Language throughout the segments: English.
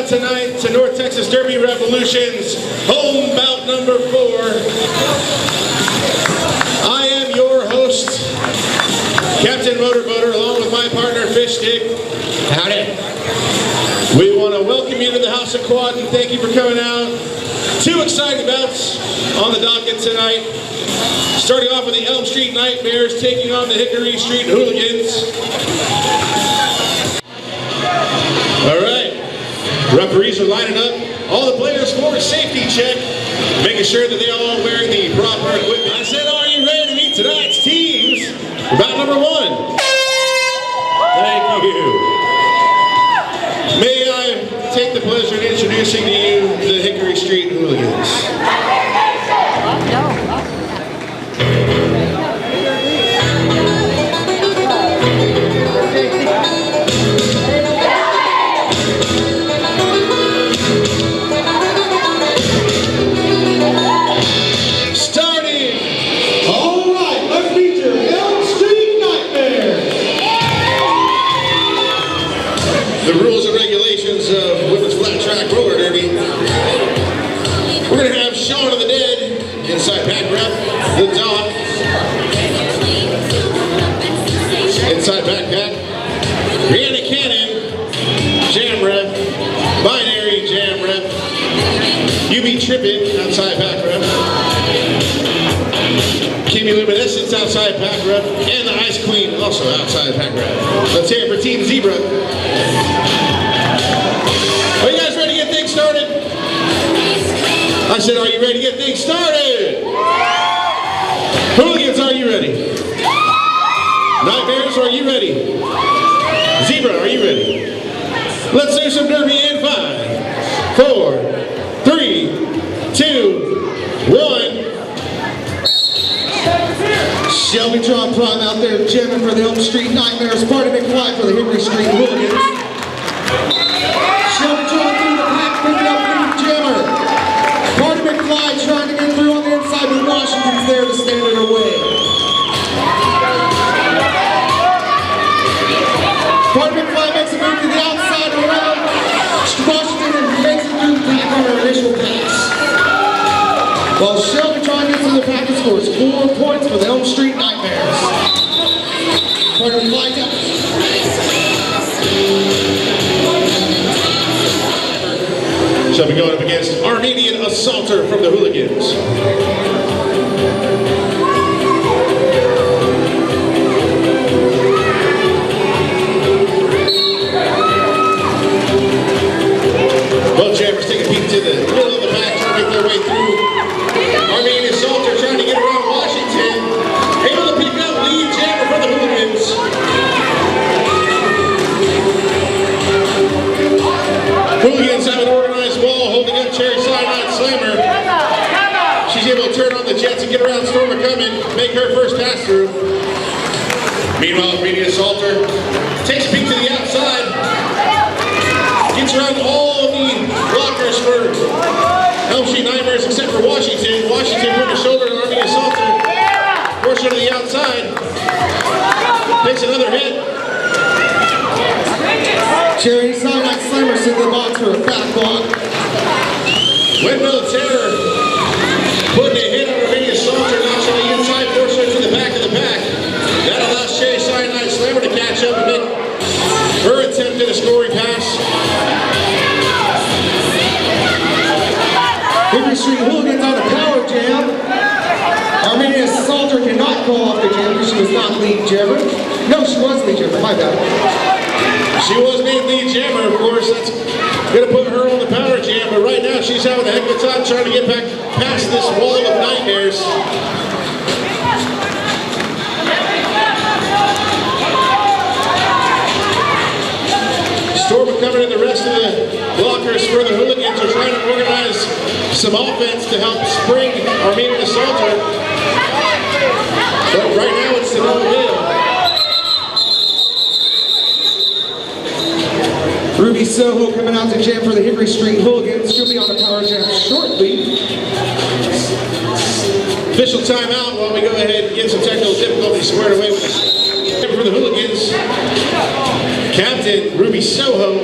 out tonight to North Texas Derby Revolution's home bout number 4. I am your host, Captain Motorboater, along with my partner, Fish Stick. Howdy. We want to welcome you to the House of Quad and thank you for coming out. 2 exciting bouts on the docket tonight. Starting off with the Elm Street Nightmares taking on the Hickory Street Hooligans. All right, referees are lining up. All the players for a safety check, making sure that they are all wearing the proper equipment. I said, are you ready to meet tonight's teams? Bout number 1. Thank you. May I take the pleasure of introducing to you the Hickory Street Hooligans. The rules and regulations of women's flat track roller derby. We're going to have Shaun of the Dead, inside pack rep, the Doc, inside backpack, Rihanna Cannon, jam rep, binary jam rep, UB Trippin, outside pack rep, Chemiluminescence, outside pack rep, and the Ice Queen, also outside pack rep. Let's hear it for Team Zebra. Are you guys ready to get things started? I said, are you ready to get things started? Hooligans, are you ready? Nightmares, are you ready? Zebra, are you ready? Let's do some derby in 5, 4, 3, 2, 1. Shelby John Prime out there jamming for the Elm Street Nightmares. Party McFly for the Hickory Street Hooligans. Shelby John through the pack, picking up lead jammer. Party McFly trying to get through on the inside, but Washington's there to stand in her way. Party McFly makes a move to the outside around Washington and makes it through the pack on her initial pass. While Shelby John gets in the pack and scores 4 points for the Elm Street Nightmares. Party McFly down. Shall be going up against Armenian Assaulter from the Hooligans. Both jammers take a peek to the middle of the pack, trying to make their way through. Armenian Assaulter trying to get around Washington. Able to pick up lead jammer for the Hooligans. Hooligans have an organized wall holding up Cherry Cyanide Slammer. She's able to turn on the jets and get around Storm McCummon, make her first pass through. Meanwhile, Armenian Assaulter takes a peek to the outside. Gets around all the blockers for Elm Street Nightmares except for Washington. Washington putting a shoulder on Armenian Assaulter. Forced her to the outside. Takes another hit. Cherry Cyanide Slammer sends the box for a back block. Windmill Terror putting a hit on Armenian Assaulter, knocks on the inside, forcing her to the back of the pack. That allows Cherry Cyanide Slammer to catch up and make her attempt at a scoring pass. Hickory Street Hooligans on a power jam. Armenian Assaulter cannot call off the jam because she was not lead jammer. No, she was lead jammer, my bad. She was named lead jammer, of course. That's going to put her on the power jam, but right now she's having a heck of a time trying to get back past this wall of nightmares. Storm coming in, the rest of the blockers for the Hooligans are trying to organize some offense to help spring Armenian Assaulter. But right now it's the no-hill. Ruby Soho coming out to jam for the Hickory Street Hooligans. She'll be on the power jam shortly. Official timeout while we go ahead and get some technical difficulties squared away with this. For the Hooligans, Captain Ruby Soho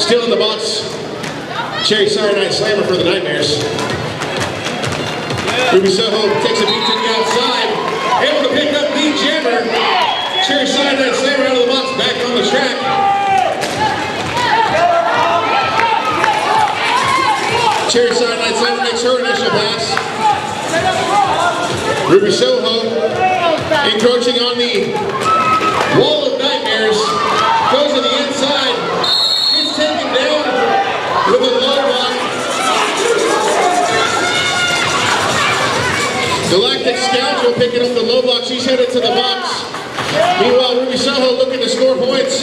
Still in the box, Cherry Cyanide Slammer for the Nightmares. Ruby Soho takes a beat to the outside, able to pick up lead jammer. Cherry Cyanide Slammer out of the box, back on the track. Cherry Cyanide Slammer makes her initial pass. Ruby Soho encroaching on the wall of Nightmares, goes to the inside, gets taken down with a low block. Galactic Scoundrel picking up the low block, she's headed to the box. Meanwhile, Ruby Soho looking to score points.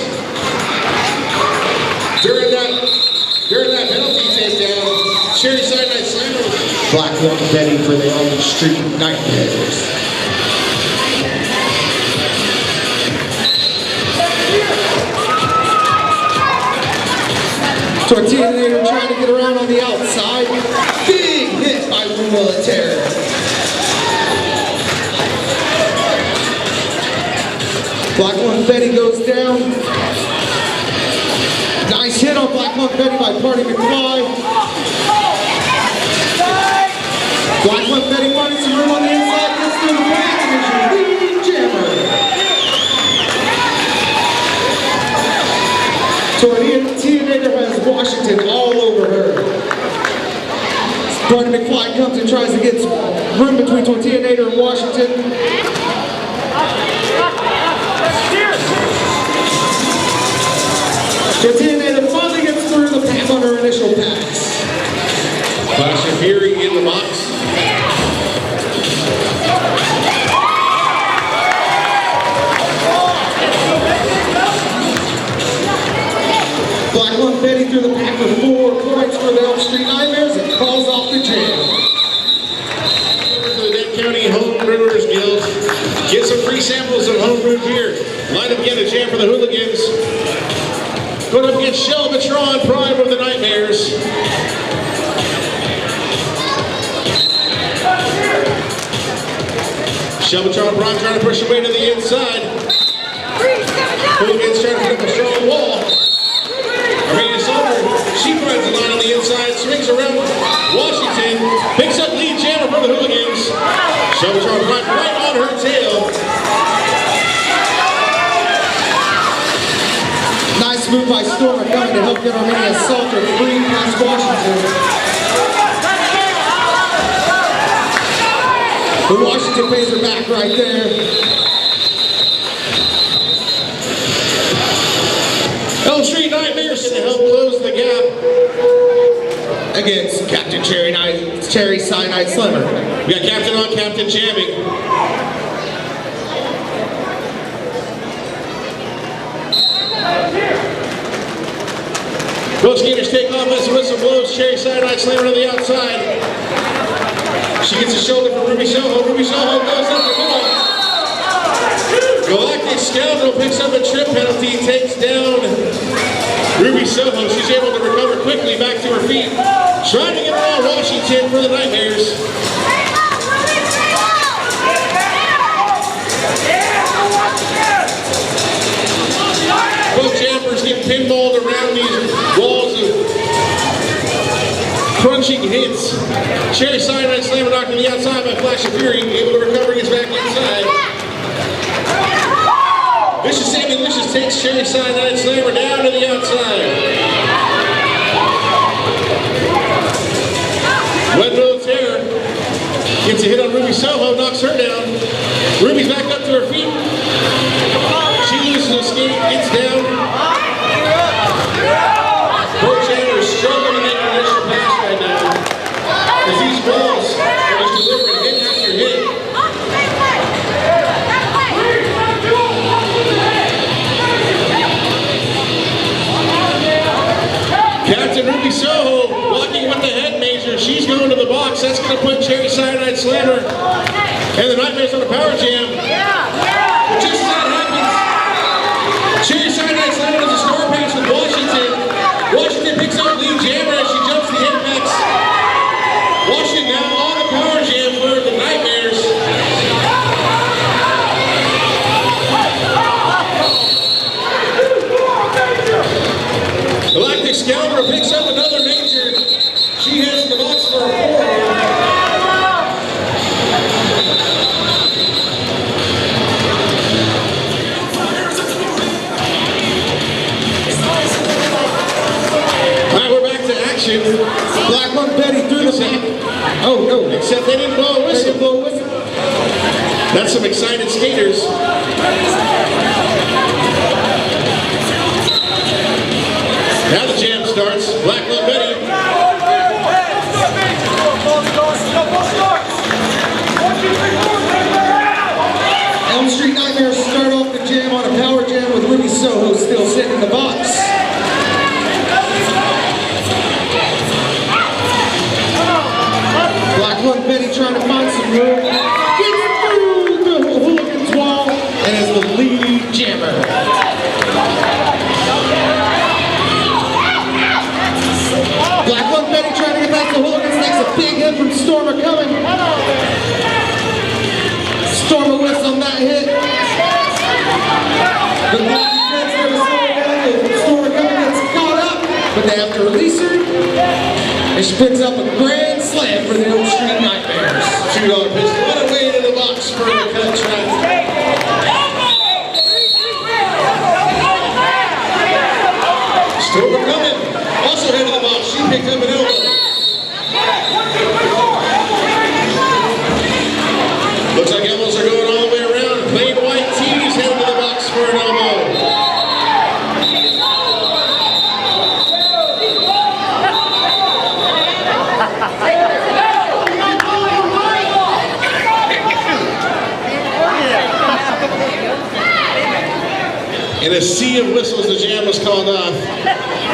During that penalty takedown, Cherry Cyanide Slammer. Black One Betty for the Elm Street Nightmares. Tortillinator trying to get around on the outside. Big hit by Military. Black One Betty goes down. Nice hit on Black One Betty by Party McFly. Black One Betty finding some room on the inside, gets through the back, and there's your lead jammer. Tortillinator has Washington all over her. Party McFly comes and tries to get room between Tortillinator and Washington. Tortillinator finally gets through the pass on her initial pass. Flash of Fury in the box. Black One Betty through the pack for 4 points for the Elm Street Nightmares and calls off the jam. Over to the Dane County Home Brewers Guild. Get some free samples of homebrew beer. Line up again a jam for the Hooligans. Going up against Shelvatron Prime of the Nightmares. Shelvatron Prime trying to push away to the inside. Hooligans trying to put up a strong wall. Arena Silver, she finds the line on the inside, swings around Washington, picks up lead jammer for the Hooligans. Shelvatron Prime right on her tail. Nice move by Stormer coming to help get Armenia Salter free past Washington. But Washington pays her back right there. Elm Street Nightmares to help close the gap Against Captain Cherry Cyanide Slammer. We got Captain on Captain jamming. Both skaters take off as the whistle blows. Cherry Cyanide Slammer on the outside. She gets a shoulder from Ruby Soho. Ruby Soho goes up the middle. Galactic Scoundrel picks up a trip penalty, takes down Ruby Soho. She's able to recover quickly back to her feet. Trying to get around Washington for the Nightmares. Both jammers get pinballed around these walls of crunching hits. Cherry Cyanide Slammer knocked to the outside by Flash of Fury, able to recover, gets back inside. Vicious Sammy Vicious takes Cherry Cyanide Slammer down to the outside. Wet Little Terror gets a hit on Ruby Soho, knocks her down. Ruby's back up to her feet. She loses a skate, gets down. Both jammers struggling to make an initial pass right now. As these balls are just delivering hit after hit. Captain Ruby Soho blocking with the head major. She's going to the box. That's going to put Cherry Cyanide Slammer and the Nightmares on the power jam. But just as that happens, Cherry Cyanide Slammer does a score pass with Washington. Washington picks up lead jammer as she jumps the apex. Washington now on the power jam for the Nightmares. Galactic Scoundrel picks up another major. She heads to the box for a 4. All right, we're back to action. Black Lung Betty through the back. Oh no. Except they didn't blow a They whistle. didn't blow a whistle. That's some excited skaters. Now the jam starts. Black Lung Betty. Elm Street Nightmares start off the jam on a power jam with Ruby Soho still sitting in the box. Black Lung Betty trying to find some room. Gets through the Hooligans wall and is the lead jammer. Black Lung Betty trying to get back to Hooligans, takes a big hit from Stormer coming. Stormer whiffs on that hit. The Black defense never slowing down. Stormer coming gets caught up, but they have to release her. And she picks up a grand slam for the Elm Street Nightmares. $2 pistol. What a way into the box for a cut track. Stormer coming. Also head to the box. She picked up an elbow. Looks like elbows are going all the way around. Plain white tees heading to the box for an elbow. In a sea of whistles, the jam was called off.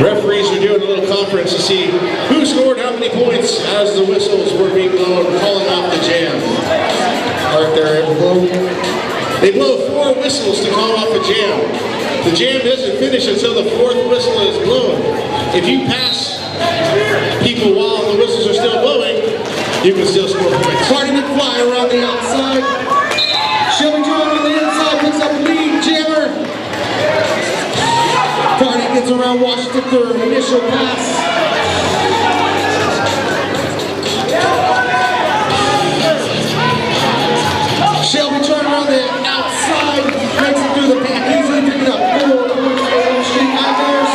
Referees are doing a little conference to see who scored how many points as the whistles were being blown, calling off the jam. Aren't there ever blown? They blow 4 whistles to call off the jam. The jam doesn't finish until the 4th whistle is blown. If you pass people while the whistles are still blowing, you can still score points. Party McFly around the outside. Shelby John on the inside picks up lead jammer. Party gets around Washington for an initial pass. Shelby trying around the outside, makes it through the pack, easily picking up 4 points for the Elm Street Nightmares.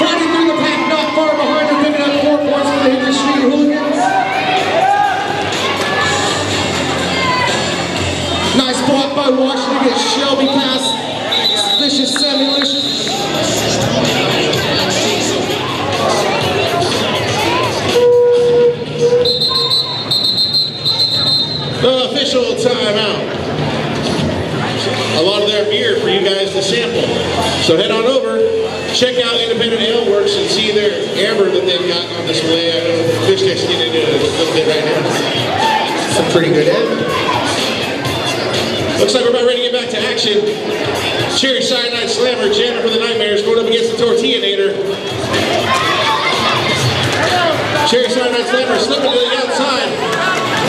Party through the pack, not far behind her, picking up 4 points for the Hickory Street Hooligans. Nice block by Washington to get Shelby past Vicious Samulicious. The official timeout. A lot of their beer for you guys to sample. So head on over, check out Independent Ale Works and see their amber that they've got on display. I know Fish Tech's getting into it a little bit right now. Some pretty good amber. Looks like we're about ready to get back to action. Cherry Cyanide Slammer, jammer for the Nightmares, going up against the Tortillinator. Cherry Cyanide Slammer slipping to the outside.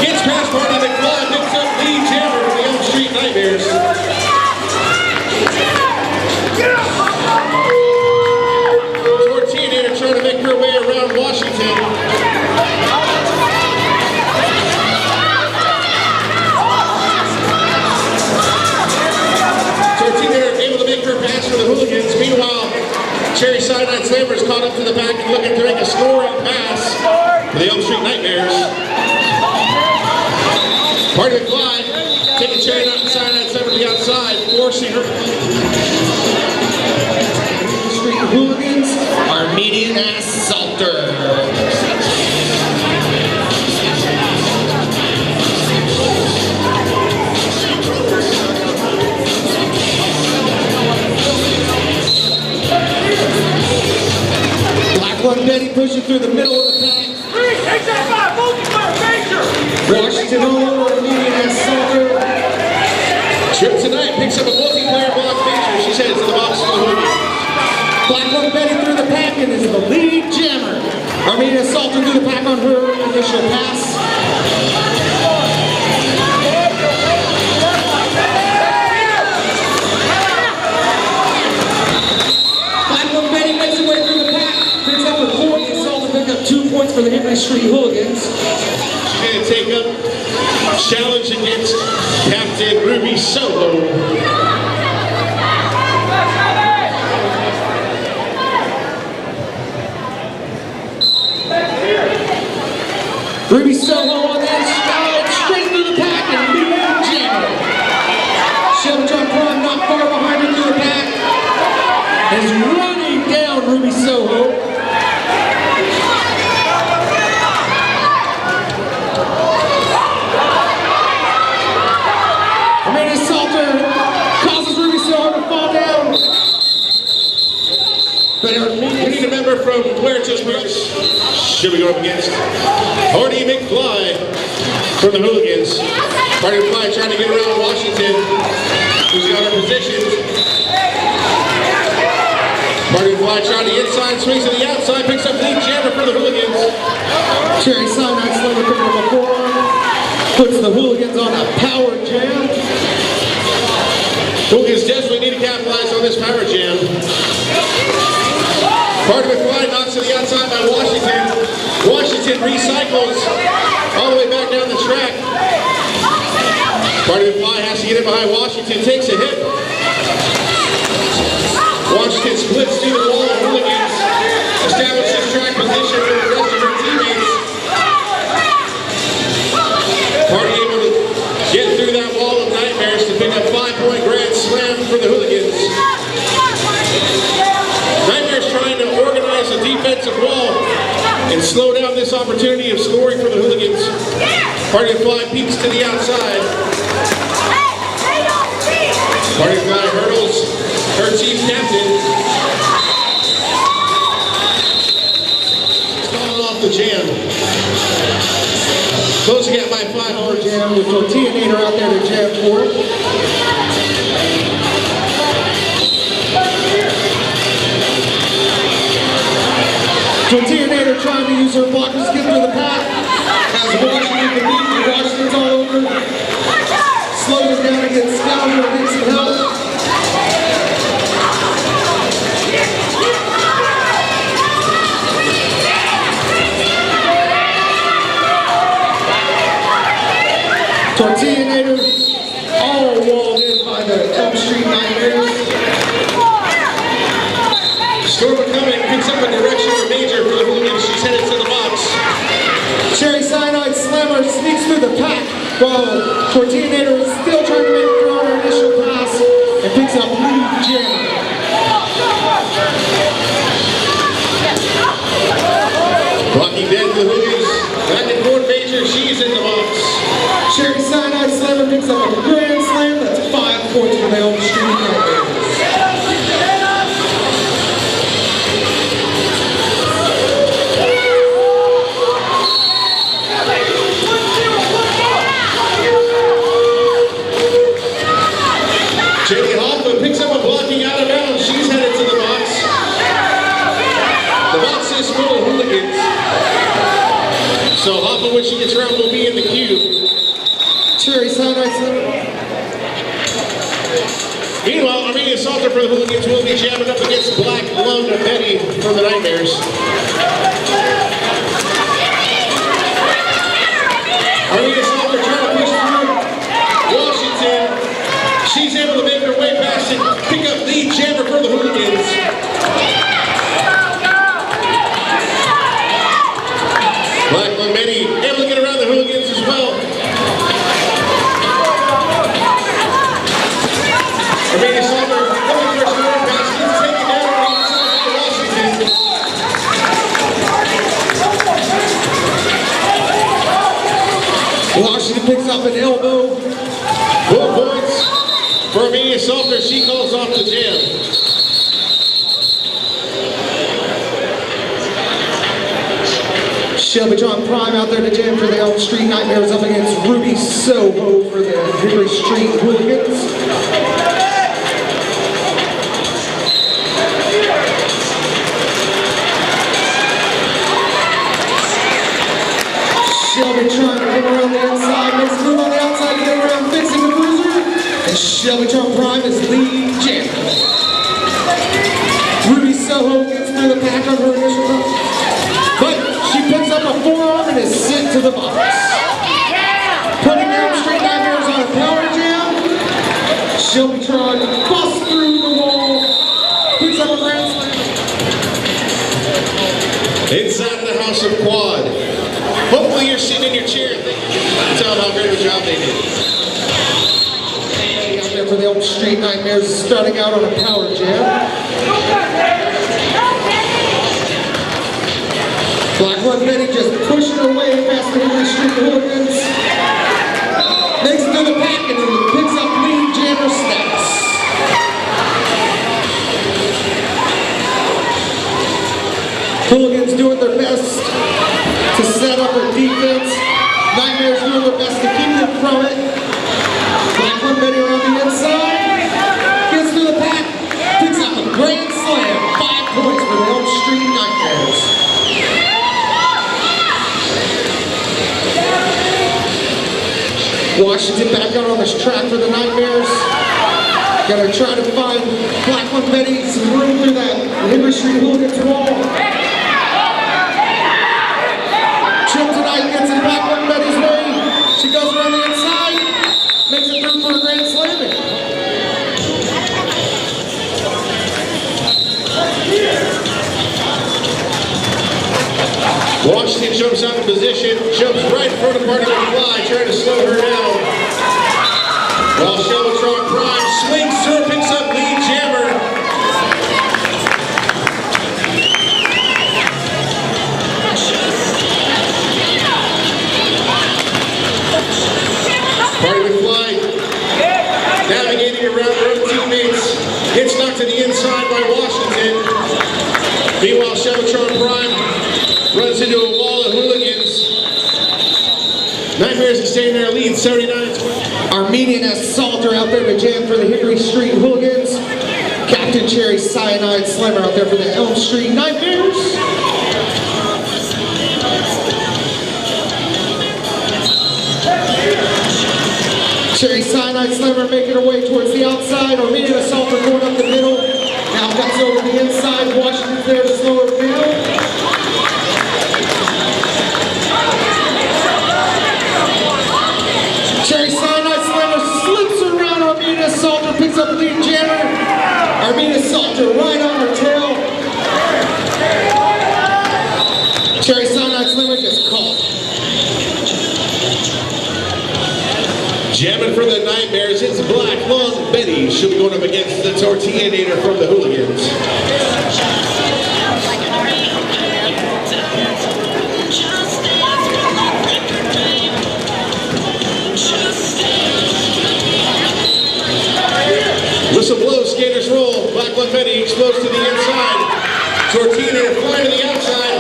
Gets past Party McFly, picks up lead jammer for the Elm Street Nightmares. Tortillinator trying to make her way around Washington. Pass for the Hooligans. Meanwhile, Cherry Cyanide Slammer is caught up to the back and looking to make a scoring pass for the Elm Street Nightmares. Party McFly taking Cherry Cyanide Slammer to the outside, forcing her. Street Hooligans are median ass salter. One Betty pushing through the middle of the pack. 3-8-5, multiplayer major! Washington all over, median ass salter. Trip tonight picks up a multiplayer block feature. She says to the box for the Hooligans. Black One Betty through the pack and is the lead jammer. Armenia Salter through the pack on her initial pass. Black One Betty makes her way through the pack. points for the Hickory Street Hooligans. She's going to take up challenge against Captain Ruby Soho. Ruby Soho on the inside, straight through the pack, and lead jammer. Shelby Prime not far behind her through the pack, is running down Ruby Soho. Amanda Salter causes Ruby Soho to fall down. We need a member from Puerto Brooks. Should we go up against Hardy McFly from the Hooligans. Hardy McFly trying to get around Washington, who's got her positioned. Hardy McFly trying the inside, swings to the outside, picks up lead jammer for the Hooligans. Cherry Cyanide Slammer picking up a forearm, puts the Hooligans on a power jam. Hooligans desperately need to capitalize on this power jam. Hardy McFly knocks to the outside by Washington. Washington recycles all the way back down the track. Hardy McFly has to get in behind Washington, takes a hit. Washington splits through the wall. Hooligans establishes track position for the rest of her teammates. Hardy able to get through that wall of nightmares to pick up 5-point grand slam for the Hooligans. Nightmares trying to organize a defensive wall and slow down this opportunity of scoring for the Hooligans. Hardy McFly peeks to the outside. Hardy McFly hurdles her team captain. Falling off the jam. Closing it by 5 points. Jam with Tortilla Nader out there to jam for it. Tortilla Nader trying to use her blockers to get through the pack. As Washington can beat, Washington's all over. Slows it down against Scouser and needs some help. Tortilla Nader all walled in by the Elm Street Nightmares. Storma coming, picks up a direction or major for the Hooligans. She's headed to the box. Cherry Cyanide Slammer sneaks through the pack while Tortilla Nader is still trying to make it through on her initial pass and picks up lead jammer. Blocking dead for the Hooligans. Back and forth major, she's in the box. Cherry Cyanide Slammer picks up a grand slam. That's 5 points for the Elm Street Nightmares. Jenny Hoffman picks up a blocking out of bounds. She's headed to the box. The box is full of Hooligans. So Hoffman, when she gets around, will be in the queue. Cherry Cyanide Slammer. Meanwhile, Armenia Salter for the Hooligans will be jamming up against Black Lung Betty for the Nightmares. Armenia Salter trying to push through Washington. She's able to make her way past and pick up lead jammer for the Hooligans. Black Lung Betty able to get around the Hooligans as well. Armenia Salter coming for a scoring pass, gets taken down on the inside by Washington. Washington picks up an elbow. 4 points for Armenia Salter. She calls off the jam. Shelbytron Prime out there to jam for the Elm Street Nightmares up against Ruby Soho for the Hickory Street Hooligans. Shelbytron to come around the inside, makes a move on the outside to get around fixing the bruiser. And Shelbytron Prime is lead jammer. Ruby Soho gets through the pack on her initial run, but she picks up a the box. Putting Elm Street Nightmares on a power jam. Shelbytron busts through the wall. Picks up a grand slam. Inside the House of Quad. Hopefully you're sitting in your chair thinking, tell them how great a job they did. Out there for the Elm Street Nightmares, starting out on a power jam. Black One Betty just pushing her way past the Hickory Street Hooligans. Makes it through the pack and picks up lead jammer status. Hooligans doing their best to set up a defense. Nightmares doing their best to keep them from it. Black One Betty around the inside. Gets through the pack. Picks up a grand slam. 5 points for the Elm Street Nightmares. Washington back out on this track for the Nightmares. Gonna try to find Black One Betty some room through that Hickory Street Hooligans wall. Chip tonight gets in Black One Betty's way. She goes around the inside, makes it through for a grand slamming. Washington jumps out of position, jumps right in front of Party McFly, trying to slow her down. While Shelbytron Prime swings through, picks up lead jammer. Party McFly navigating around her own teammates, gets knocked to the inside by Washington. Meanwhile, Shelbytron Prime runs into a wall of Hooligans. Nightmares extending their lead, 79-20. Armenian S. Salter out there to jam for the Hickory Street Hooligans. Captain Cherry Cyanide Slammer out there for the Elm Street Nightmares. Cherry Cyanide Slammer making her way towards the outside. Armenian S. Salter going up the middle. Now cuts over the inside. Washington's there to slow her down. Cherry Cyanide Slammer slips around Armenia Salter, picks up lead jammer. Armenia Salter right on her tail. Cherry Cyanide Slammer gets caught. Jamming for the Nightmares, it's Black One Betty. She'll be going up against the Tortilla-nator from the Hooligans. Whistle blows, skaters roll. Black One Betty explodes to the inside. Tortilla flying to the outside.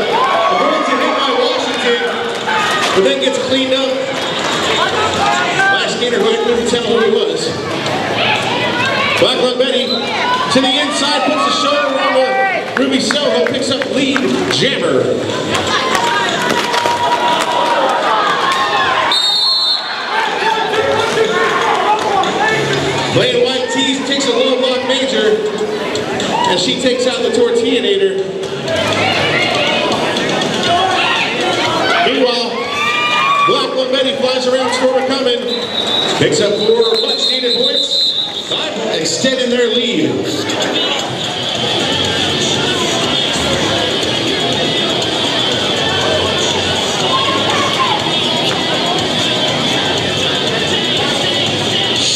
Avoids a hit by Washington, but then gets cleaned up. Last skater who I couldn't tell who he was. Black One Betty to the inside, puts the shoulder around the Ruby Soho, picks up lead jammer. Playing white tees, takes a low block major as she takes out the Tortilla-nator. Meanwhile, Black One Betty flies around Stormer coming, picks up 4 much needed points, 5 extending their lead.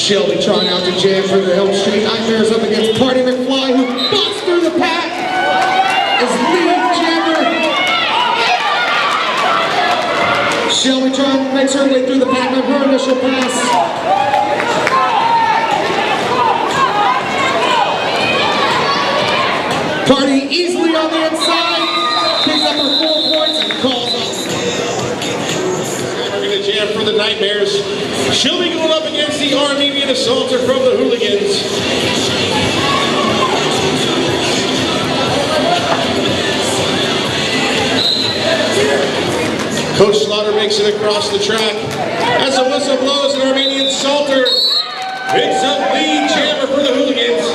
Shelbytron out to jam for the Elm Street Nightmares up against Party McFly, who busts through the pack as lead jammer. Shelbytron makes her way through the pack on her initial pass. Party easily on the inside, picks up her 4 points and calls off. We're going to jam for the Nightmares. She'll be going up against the Armenian Assaulter from the Hooligans. Coach Slaughter makes it across the track. As the whistle blows, an Armenian Assaulter picks up lead jammer for the Hooligans.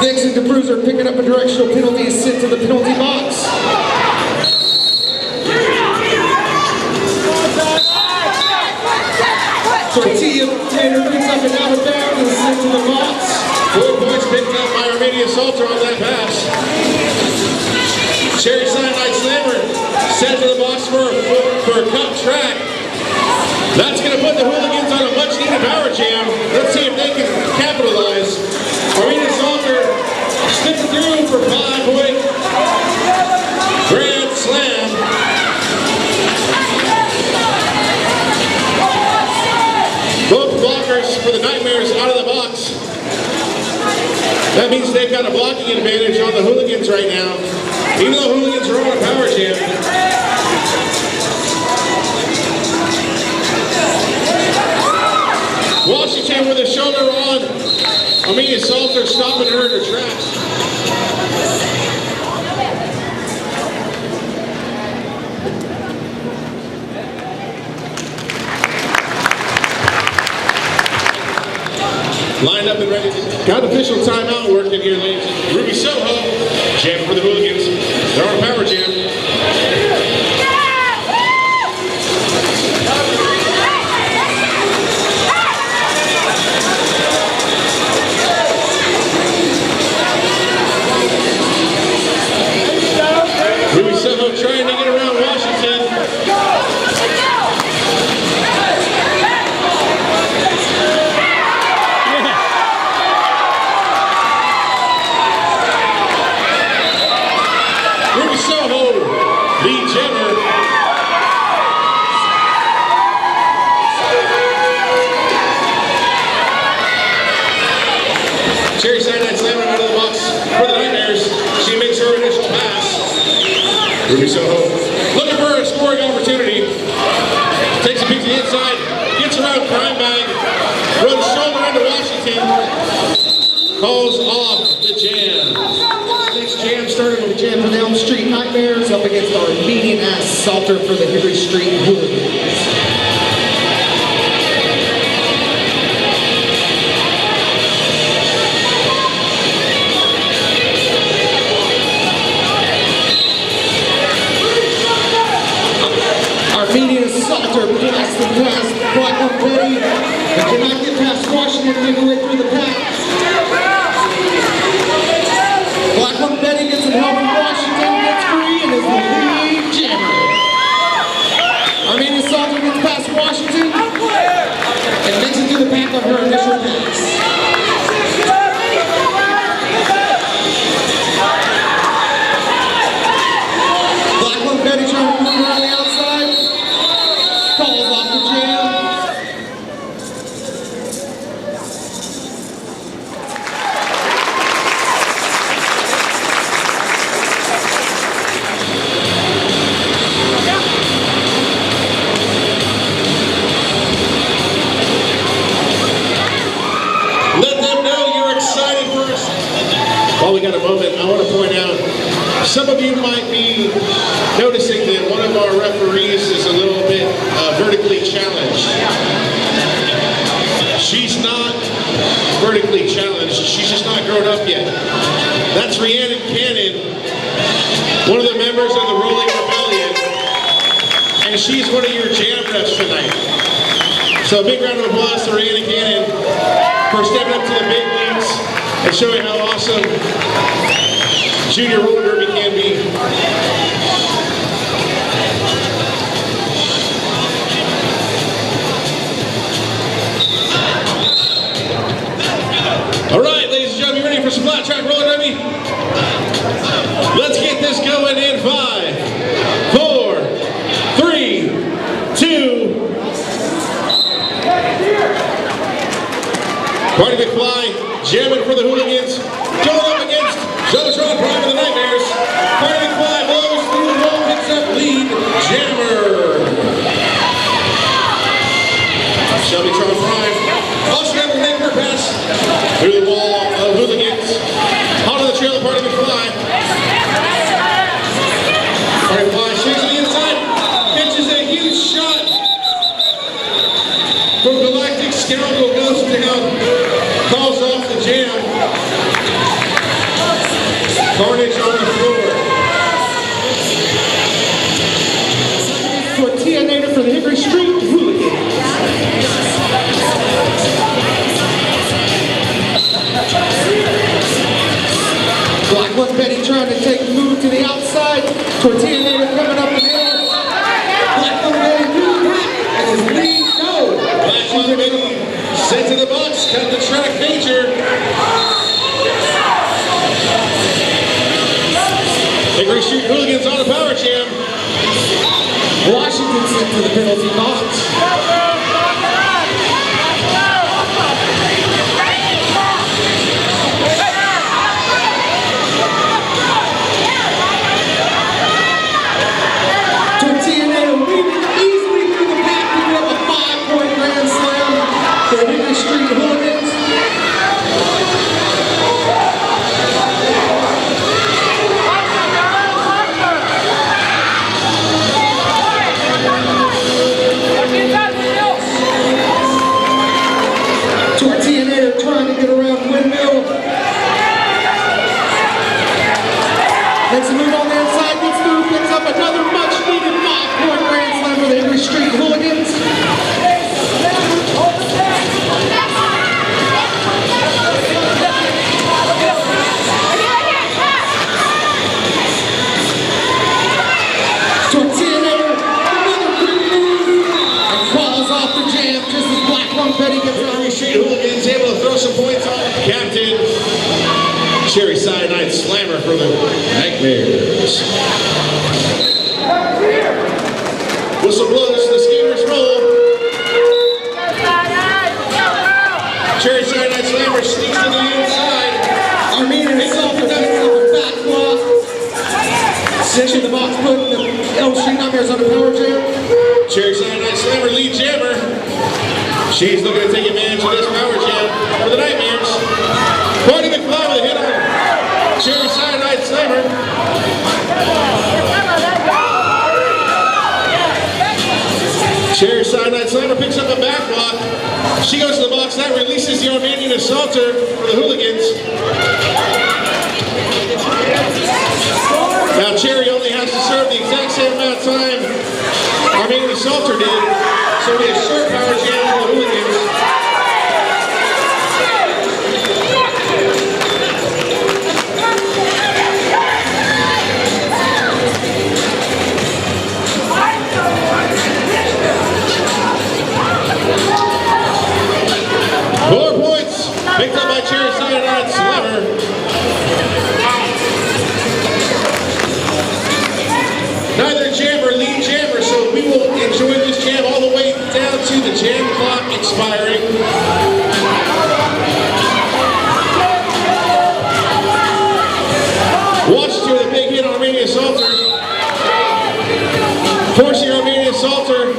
Dixon DeBruiser picking up a directional penalty, sent to the penalty for a cut track. That's going to put the Hooligans on a much-needed power jam. Let's see if they can capitalize. Marina Salter sticking through for 5-point grand slam. Both blockers for the Nightmares out of the box. That means they've got a blocking advantage on the Hooligans right now. Even though Hooligans are on a power jam. Washington with a shoulder on. Amelia Salter stopping her in her tracks. Lined up and ready. Got official timeout working here, ladies. Ruby Soho, jam for the Hooligans. They're on a power jam. Ruby Soho trying to get around Washington. Ruby Soho, lead jammer. Cherry Cyanide Slammer out of the box for the Nightmares. She makes her initial pass. Ruby Soho looking for a scoring opportunity. Takes a peek to the inside, gets around Crime Bag, runs shoulder into Washington, calls off the jam. Next jam started with a jam for the Elm Street Nightmares up against our Armenian-ass Salter for the Hickory Street Hooligans. Armenian Salter blasts the past Black One Betty, but cannot get past Washington to make her way through the pack. Black One Betty gets some help from Washington, gets free, and is the lead jammer. Armenian Salter gets past Washington and makes it through the pack on her initial pass. Black One Betty trying to move around the outside. Calls off the jam. Let them know you're excited for us. While we got a moment, I want to point out, some of you might be noticing that one of our referees is a little bit vertically challenged. She's not vertically challenged. She's just not grown up yet. That's Rhiannon Cannon, one of the members of the Rolling Rebellion, and she's one of your jam refs tonight. So a big round of applause to Rhiannon Cannon for stepping up to the big leagues and showing how awesome junior roller derby can be. All right, ladies and gentlemen, you ready for some flat track roller derby? Let's get this going in 5, 4, 3, 2. Party McFly jamming for the Hooligans, going up against Jotron Prime of the Nightmares. Party McFly blows through the wall, picks up lead jammer. Shelby Tron Prime also able to make her pass through the wall of Hooligans. Onto the trail of Party McFly. Party McFly swings to the inside, pitches a huge shot from Galactic Scoundrel, goes down. Calls off the jam. Carnage on the floor. Tortilla Nader for the Hickory Street Hooligans. Black One Betty trying to take the move to the outside. Tortilla Nader coming up the hill. Black One Betty Does Lee know? Black One Betty sent to the box, cut the track major. Hickory Street Hooligans on a power jam. Washington sent to the penalty box. Hickory Street Hooligans. Tortilla trying to get around Windmill. Makes a move on the inside, gets through, picks up another much needed 5-point grand slam for the Hickory Street Hooligans. Betty gets on. Hickory Street Hooligans able to throw some points on captain. Cherry Cyanide Slammer for the Nightmares. Whistle blows, the skaters roll. Cherry Cyanide Slammer sneaks to the inside. Armenian himself does a back block. Section the box, putting the Elm Street Nightmares on the power jam. Cherry Cyanide Slammer, lead jammer. She's looking to take advantage of this power jam for the Nightmares. Barney McFly with a hit on Cherry Cyanide Slammer. Cherry Cyanide Slammer picks up a back block. She goes to the box. That releases the Armenian Assaulter for the Hooligans. Now Cherry only has to serve the exact same amount of time Armenian Assaulter did. So we have short power jam for the Hooligans. Picked up by Cherry Cyanide Slammer. Neither jammer, lead jammer, so we will enjoy this jam all the way down to the jam clock expiring. Washington with a big hit on Armenian Assaulter. Forcing Armenian Assaulter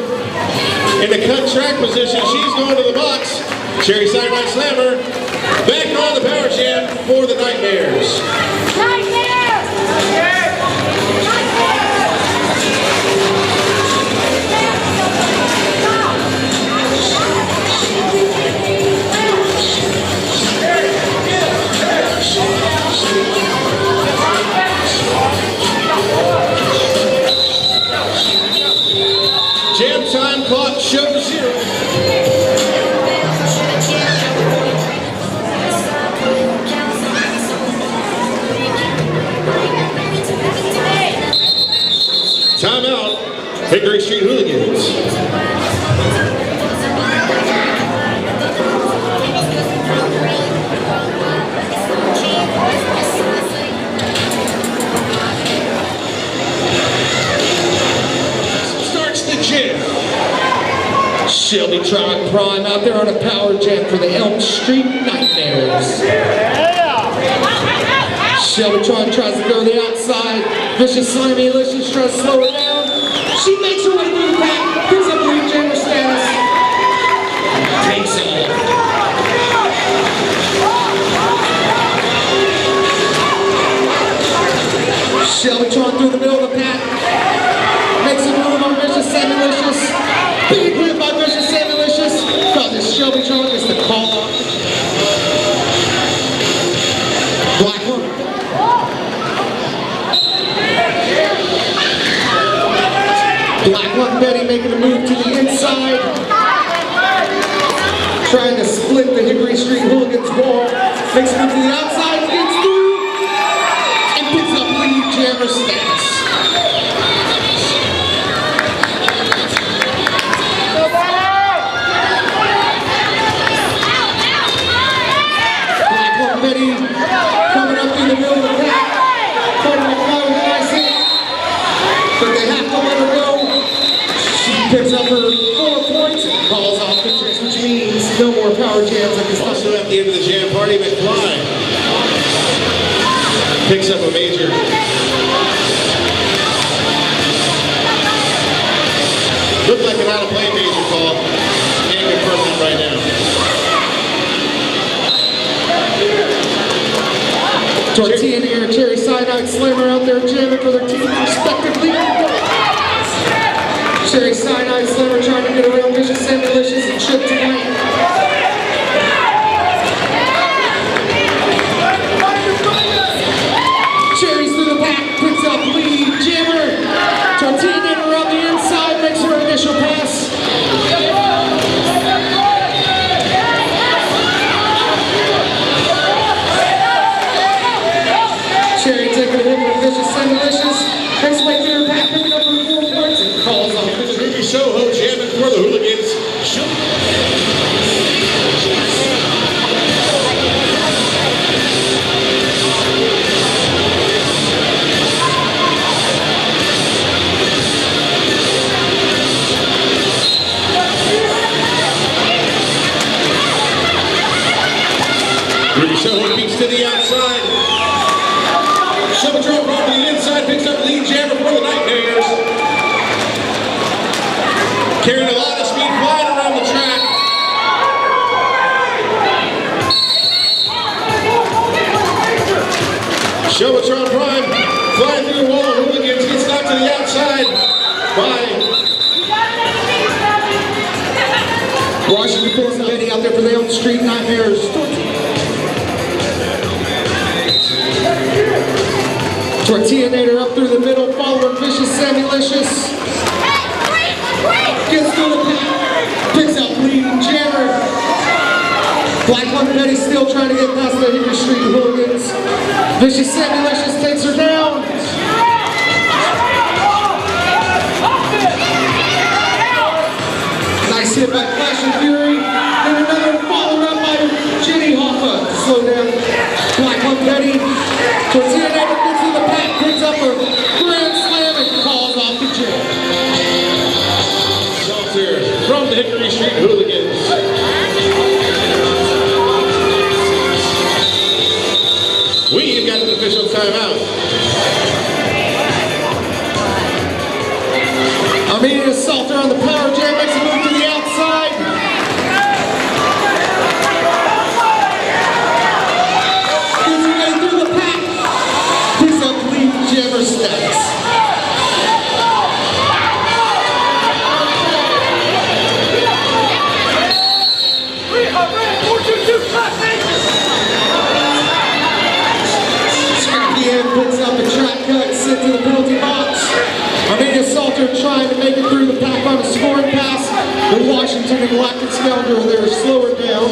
into cut track position. She's going to the box. Cherry Cyanide Slammer back on the power jam for the Nightmares. Jam time clock shows 0. Timeout, Hickory Street Hooligans. Starts the jam. Shelby trying prime out there on a power jam for the Elm Street Nightmares. Shelby tries to go to the outside. Vicious Slimy Licious tries to slow her down. She makes her way through the pack, picks up lead jammer status. Takes it. Shelby trying through the middle of the pack. Makes a move on Vicious Slimy Licious. Big hit by Vicious Slimy Licious. Causes Shelby Tron gets the call up. Black One. Black One Betty making a move to the inside. Trying to split the Hickory Street Hooligans wall. Makes a move to the outside, gets through, and picks up lead jammer status. the middle of the pack. Carter McFly with a nice hit. But they have to let her go. She picks up her 4 points and calls off the tricks, which means no more power jams at this time. Also at the end of the jam party, McFly picks up a major. Looked like an out-of-play major call. Can't confirm that right now. Tortilla and Air Cherry Cyanide Slammer out there jamming for their teams respectively. Cherry Cyanide Slammer trying to get around Vicious and Malicious and Chip tonight. Cherry's through the pack, picks up lead, jammer. Tortilla around the inside, makes her initial pass. Cherry taking a hit with Vicious and Malicious. Next way through her pack, picking up her 4 points and calls off the trip. Ruby Soho jamming for the Hooligans. Ruby Soho peeks to the outside. Shubbatron from the inside picks up lead jammer for the Nightmares. Carrying a lot of speed, flying around the track. Shubbatron Prime flying through the wall. Hooligans gets knocked to the outside by Washington pulls the lady out there for the Elm Street Nightmares. Tortilla Nader up through the middle, following Vicious and Malicious. Gets through the pack, picks up leading jammer. Black Lung Betty still trying to get past the Hickory Street Hooligans. Vicious and Malicious takes her down. Nice hit by Flash and Fury. And another followed up by Jenny Hoffa to slow down Black Lung Betty. Tortilla Nader gets in the pack, picks up a grand slam and calls off the jam. Salter from the Hickory Street Hooligans. We've got an official timeout. Armenian Salter on the power jam, makes a move to the outside. Gets her way through the pack. Picks up lead jammer status. Scrappy Ann picks up a track cut, sent to the penalty box. Armenia Salter trying to make it through the pack on a scoring pass. But Washington and Galactic Scoundrel there slow her down.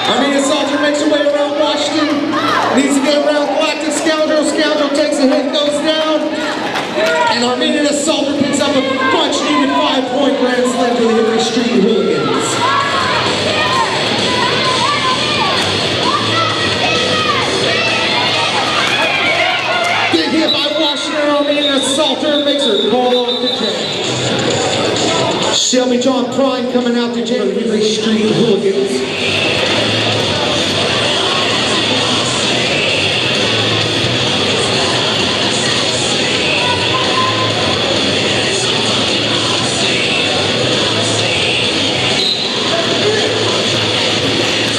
Armenia Salter makes her way around Washington. Needs to get around Galactic Scoundrel. Scoundrel takes a hit, goes down. And Armenia Salter picks up a much-needed 5-point grand slam for the Hickory Street Hooligans. Big hit by Washington. Armenia Salter makes her call off the jam. Shelby John Prime coming out to jam for the Hickory Street Hooligans.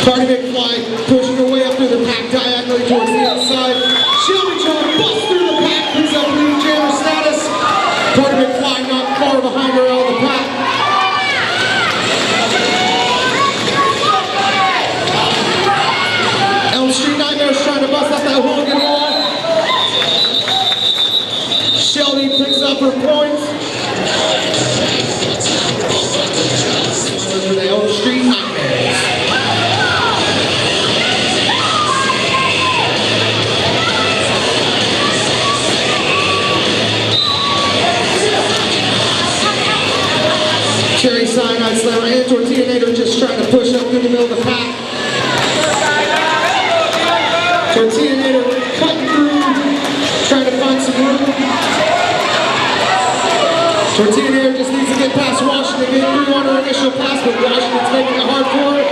Cardi McFly pushing her way up through the pack diagonally towards the outside. Shelby John busts through the pack, picks up lead jammer status. Cardi McFly not far behind her out of the pack. Cherry Cyanide Slammer and Tortillinator just trying to push up through the middle of the pack. Tortillinator cutting through, trying to find some room. Tortillinator just needs to get past Washington, get through on her initial pass, but Washington's making it hard for her.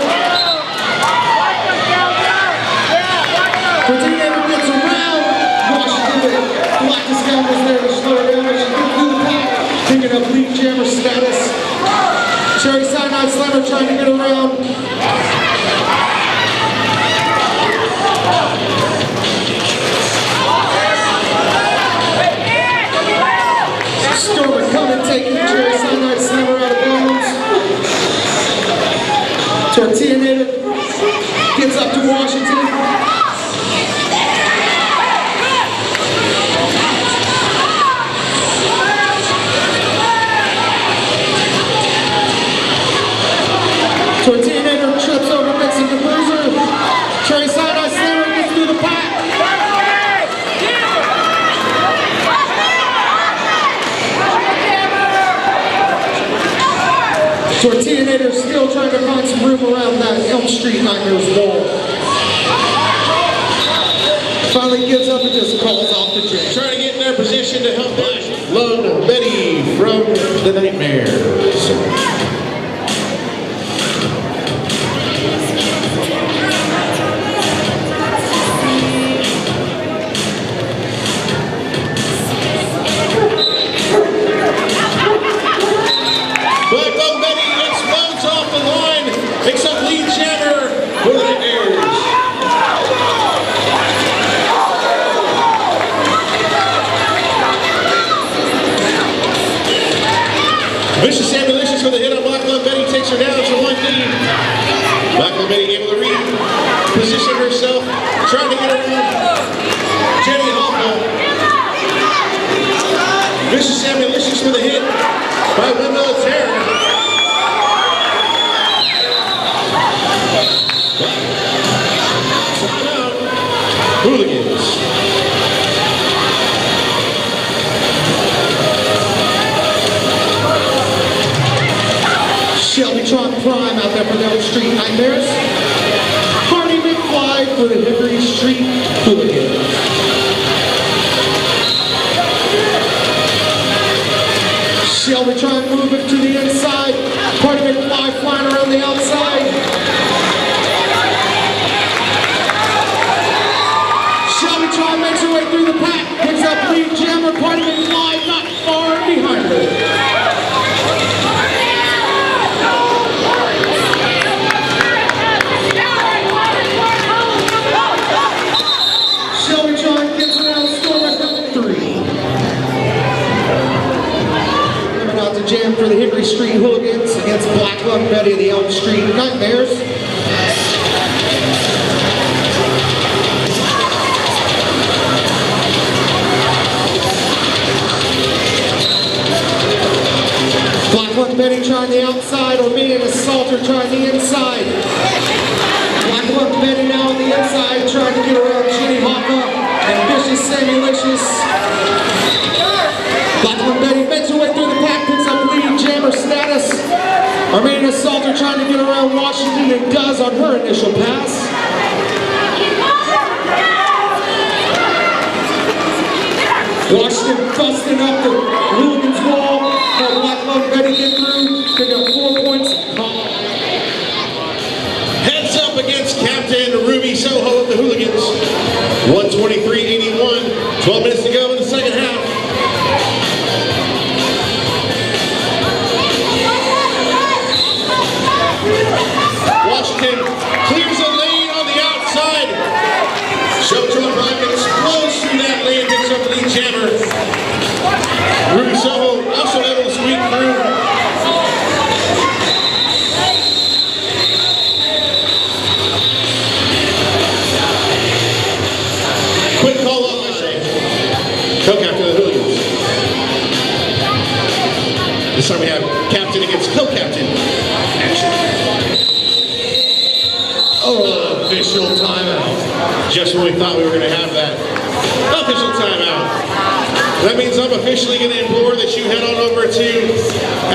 Tortillinator gets around Washington, but Black Discount was there to slow her down as she gets through the pack, picking up lead jammer status. Cherry Cyanide Slammer trying to get around. Stormer coming, taking Cherry Cyanide Slammer out of bounds. Tortillinator gets up to Washington. Tortillinator trips over Mexican Bruiser. Cherry Cyanide Slammer gets through the pack. Tortillinator still trying to find some room around that Elm Street Nightmares wall. Finally gives up and just calls off the jam. Trying to get in their position to help Lone Betty from the Nightmares. Picks up lead jammer for the Nightmares. Vicious Ambulicious with a hit on Black Love Betty takes her down to 1D. Black Love Betty able to reposition herself, trying to get around Jenny Hoffman. Vicious Ambulicious with a hit by Windmill of Terror. Hooligans. Shelbytron Prime out there for the Elm Street Nightmares. Hardy McFly for the Hickory Street Hooligans. Shelbytron moving to the inside. Hardy McFly flying around the outside. Shelbytron makes her way through the pack, picks up lead jammer, Party McFly not far behind her. Shelbytron gets around Stormer number 3. Coming out to jam for the Hickory Street Hooligans against Black Love Betty of the Elm Street Nightmares. Black Love Betty trying the outside, or me and Assaulter trying the inside. Black Love Betty now on the inside, trying to get around Jenny Hoffa and Vicious Ambulicious. Black Love Betty makes her way through the pack, picks up lead jammer status. Our main Assaulter trying to get around Washington and does on her initial pass. Washington busting up the Hooligans wall. Black Love Betty get through, pick up 4 points. Heads up against Captain Ruby Soho of the Hooligans. 123-81. 12 minutes to go in the second half. Washington clears a lane on the outside. Showtron Prime explodes through that lane, picks up the lead jammer. Ruby Soho also able to squeak through. Quick call off, I say. Co-captain of the Hooligans. This time we have captain against co-captain action. Official timeout. Just when we thought we were going to have that. Official timeout. That means I'm officially going to implore that you head on over to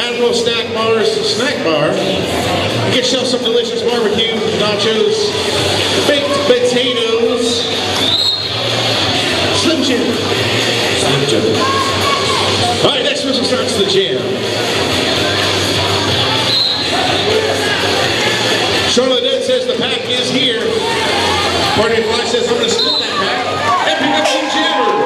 Admiral Snack Bar's Snack Bar and get yourself some delicious barbecue, nachos, baked potatoes, Slim Jim. Slim Jim. All right, next person starts the jam. Charlotte Dead says the pack is here. Party Fly says I'm going to steal that pack and pick up some jammer.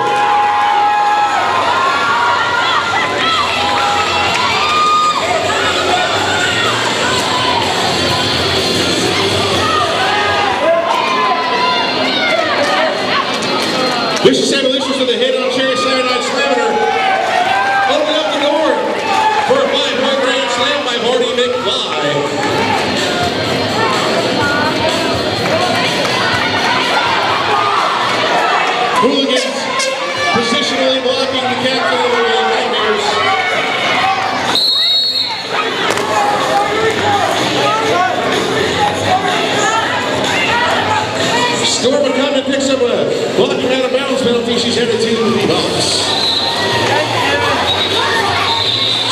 Vicious Evolutions with a hit on Cherry Cyanide Slammer. Open up the door for a 5-point grand slam by Marty McFly. Hooligans positionally blocking the captain of the Nightmares. Storm McCummon picks up a blocking out of bounds penalty. She's headed to the box.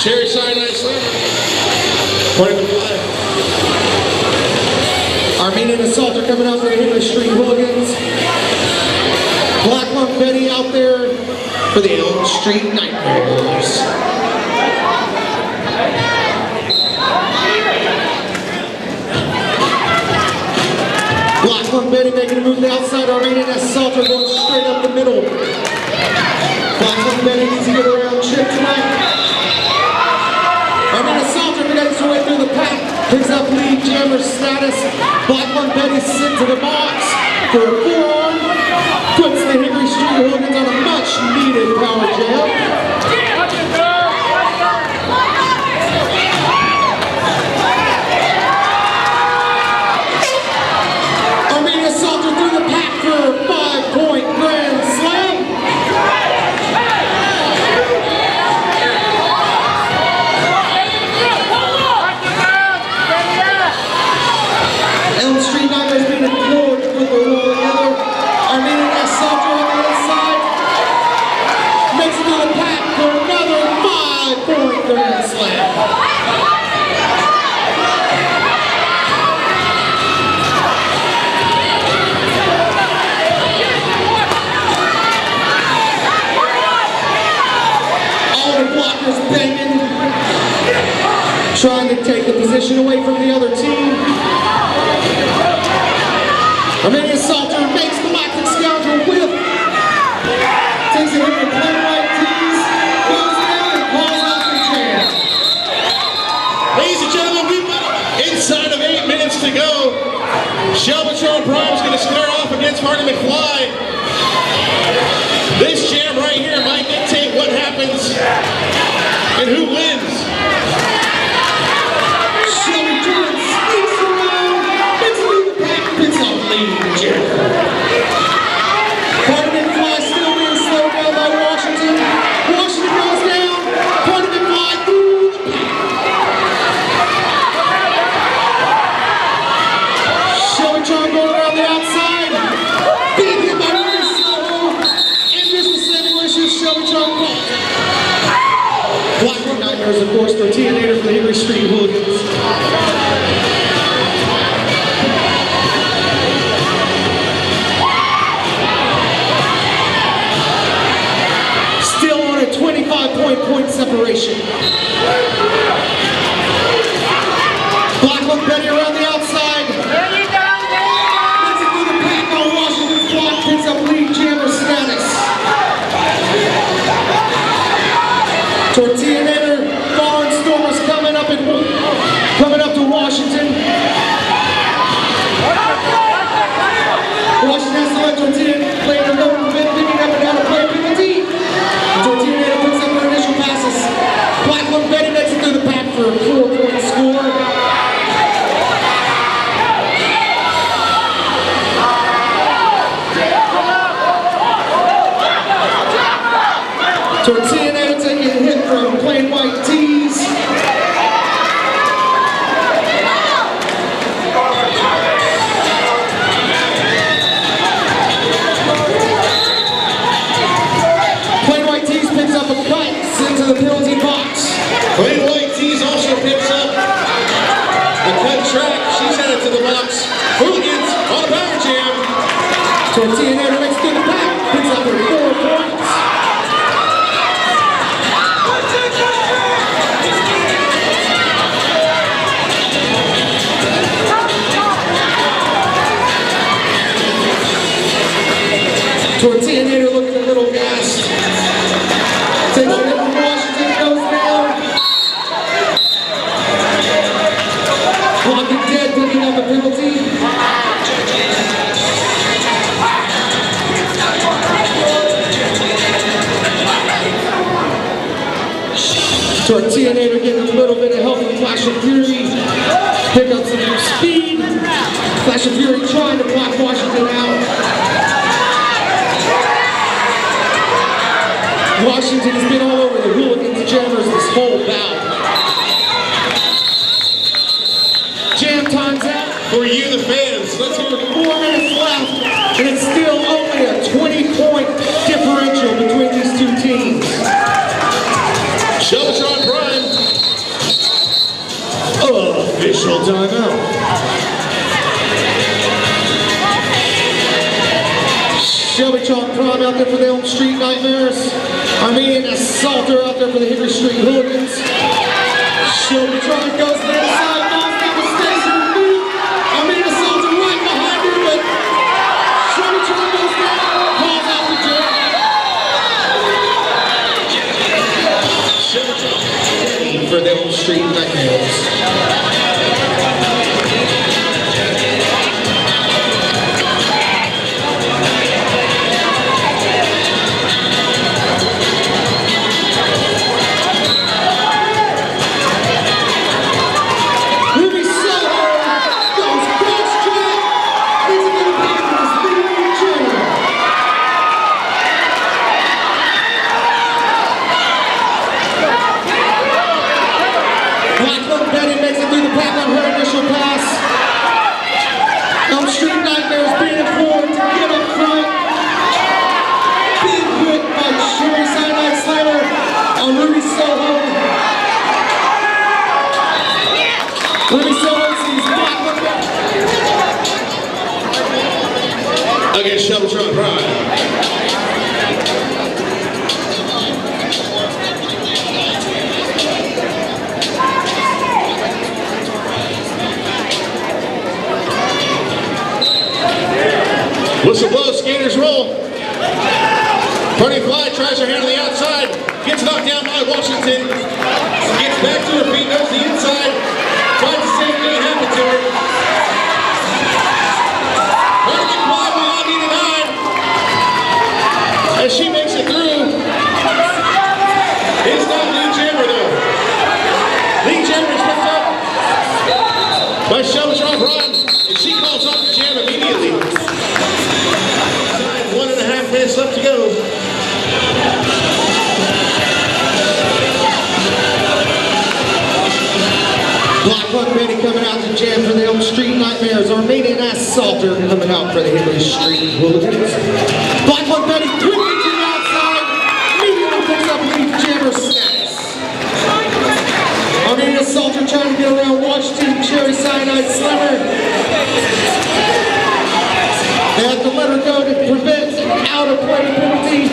Cherry Cyanide Slammer. Point of the flag. Armenian Assaulter coming out for the Hickory Street Hooligans. Black Lung Betty out there for the Elm Street Nightmares. Black Lung Betty making a move to the outside. Armenian Assaulter going straight up the middle. Black Lung Betty needs to get around Chip tonight. Armenian Assaulter makes her way through the pack. Picks up lead jammer status. Black Lung Betty sent to the box for a forearm. Puts the Hickory Street Hooligans on a much needed power jam. Trying to take the position away from the other team. Armenian Assaulter makes the Galactic Scoundrel whip. Takes it in the play right tees. Goes down and calls out the jam. Ladies and gentlemen, we've got inside of 8 minutes to go. Shelvatron Prime's going to square off against Marty McFly. This jam right here might dictate what happens and who wins. Of course, Tortilla Nader for the Hickory Street Hooligans. Still on a 25-point separation. Black Lung Betty around the outside. Gets it through the pack on Washington's block. Picks up lead jammer status. Tortilla Nader. Coming up to Washington. Washington has to let Tortilla play the low bit, picking up and down a play penalty. Tortilla picks up her initial passes. Black Tortilla makes it through the pack, picks up her 4 points. Tortilla looking a little gassed. Takes a hit from Washington, goes down. Walking dead, picking up a penalty. Tortilla getting a little bit of help from Flash of Fury. Pick up some speed. Flash of Fury trying to block Washington out. Washington has been all over the Hooligans jammers this whole bout. Jam time's out. For you, the fans, let's hear it. 4 minutes left, and it's still only a 20-point differential between these two teams. Shelvatron Prime. Official timeout. Shelvatron Prime out there for the Elm Street Nightmares. Armenian Assaulter out there for the Hickory Street Hooligans. Shelvatron goes to the inside, knocks down the stage of the boot. Armenian Assaulter right behind her, but Shelvatron goes down, calls out the jam. Shelvatron for the Elm Street Nightmares. Makes it through the pack on her initial pass. Elm Street Nightmares being implored to get up front. Big hit by Sherry Cyanide Slammer on Ruby Soho. Ruby Soho sees Black Against Shelvatron Prime. Whistle blows, skaters roll. Party Fly tries her hand on the outside, gets knocked down by Washington, gets back to her feet, goes to the inside, tries to see anything happen to her. Party Fly will not be denied as she makes it through. It's not Lee Jammer though. Lee Jammer is picked up by Shelvatron Prime, and she calls off the jam immediately. 1.5 minutes left to go. Black Betty coming out to jam for the Elm Street Nightmares. Armenian Assaulter coming out for the Hickory Street Hooligans. Black Betty quickly to the outside. Immediately picks up Leaf Jammer status. Armenian Assaulter trying to get around Washington. Cherry Cyanide Slammer. They have to let her go to prevent out of play penalty.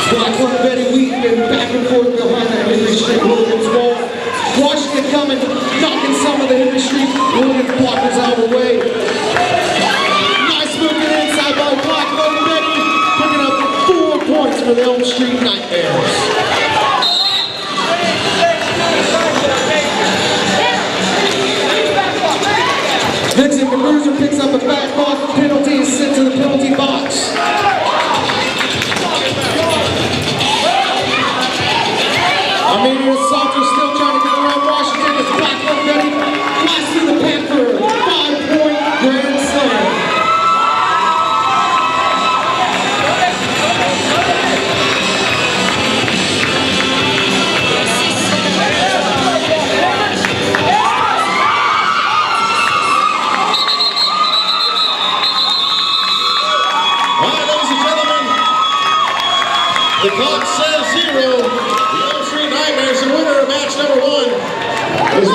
Black Betty weaving back and forth behind that Hickory Street Hooligans wall. Washington coming, knocking some of the Hickory Street Hooligans blockers out of the way. Nice movement inside by Black Betty, picking up 4 points for the Elm Street Nightmares. Vixen the Bruiser picks up a back block. Penalty is sent to the penalty box. Armenian Assaulter still trying to get around Washington. It's Black Betty. Flies through the pack for a 5-point grand slam. The clock says 0. The Elm Street Nightmares, the winner of match number 1, is